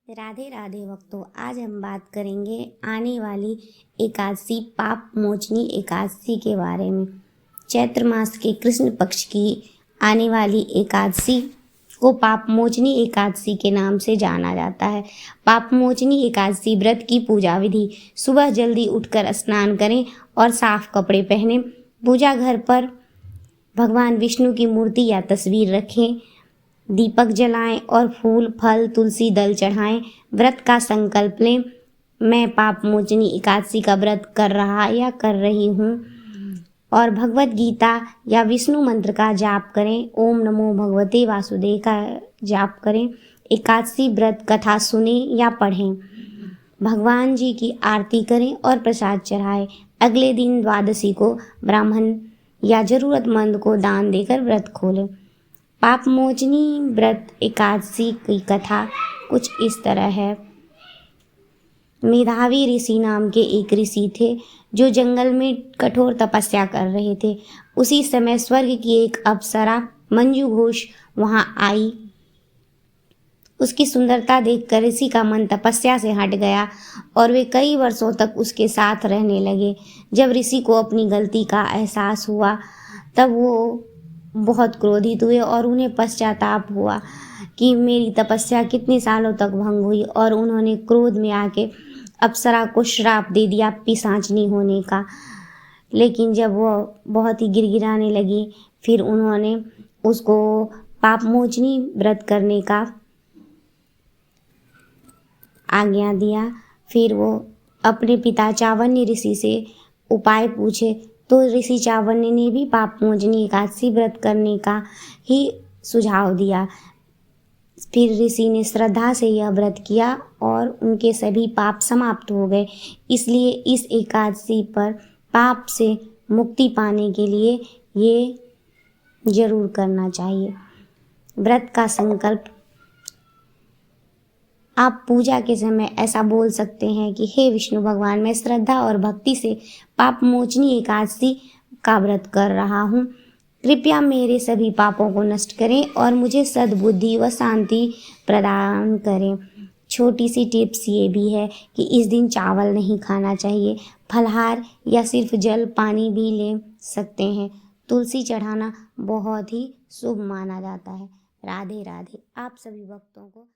राधे राधे भक्तों, आज हम बात करेंगे आने वाली एकादशी पाप मोचनी एकादशी के बारे में। चैत्र मास के कृष्ण पक्ष की आने वाली एकादशी को पाप मोचनी एकादशी के नाम से जाना जाता है। पाप मोचनी एकादशी व्रत की पूजा विधि: सुबह जल्दी उठकर स्नान करें और साफ कपड़े पहनें। पूजा घर पर भगवान विष्णु की मूर्ति या तस्वीर रखें। दीपक जलाएं और फूल फल तुलसी दल चढ़ाएं। व्रत का संकल्प लें। मैं पाप मोचनी एकादशी का व्रत कर रहा या कर रही हूँ। और भगवत गीता या विष्णु मंत्र का जाप करें। ओम नमो भगवते वासुदेव का जाप करें। एकादशी व्रत कथा सुने या पढ़ें। भगवान जी की आरती करें और प्रसाद चढ़ाएं। अगले दिन द्वादशी को ब्राह्मण या जरूरतमंद को दान देकर व्रत खोलें। पाप मोचनी व्रत एकादशी की कथा कुछ इस तरह है। मेधावी ऋषि नाम के एक ऋषि थे जो जंगल में कठोर तपस्या कर रहे थे। उसी समय स्वर्ग की एक अप्सरा मंजू घोष वहां आई। उसकी सुंदरता देखकर ऋषि का मन तपस्या से हट गया और वे कई वर्षों तक उसके साथ रहने लगे। जब ऋषि को अपनी गलती का एहसास हुआ तब वो बहुत क्रोधित हुए और उन्हें पश्चाताप हुआ कि मेरी तपस्या कितने सालों तक भंग हुई, और उन्होंने क्रोध में आके अप्सरा को श्राप दे दिया पिशाचनी होने का। लेकिन जब वो बहुत ही गिड़गिड़ाने लगी फिर उन्होंने उसको पापमोचनी व्रत करने का आज्ञा दिया। फिर वो अपने पिता चावन्य ऋषि से उपाय पूछे तो ऋषि चावन्य ने भी पापमोचनी एकादशी व्रत करने का ही सुझाव दिया। फिर ऋषि ने श्रद्धा से यह व्रत किया और उनके सभी पाप समाप्त हो गए। इसलिए इस एकादशी पर पाप से मुक्ति पाने के लिए ये जरूर करना चाहिए। व्रत का संकल्प: आप पूजा के समय ऐसा बोल सकते हैं कि हे विष्णु भगवान, मैं श्रद्धा और भक्ति से पाप मोचनी एकादशी का व्रत कर रहा हूँ। कृपया मेरे सभी पापों को नष्ट करें और मुझे सद्बुद्धि व शांति प्रदान करें। छोटी सी टिप्स ये भी है कि इस दिन चावल नहीं खाना चाहिए। फलाहार या सिर्फ जल पानी भी ले सकते हैं। तुलसी चढ़ाना बहुत ही शुभ माना जाता है। राधे राधे। आप सभी भक्तों को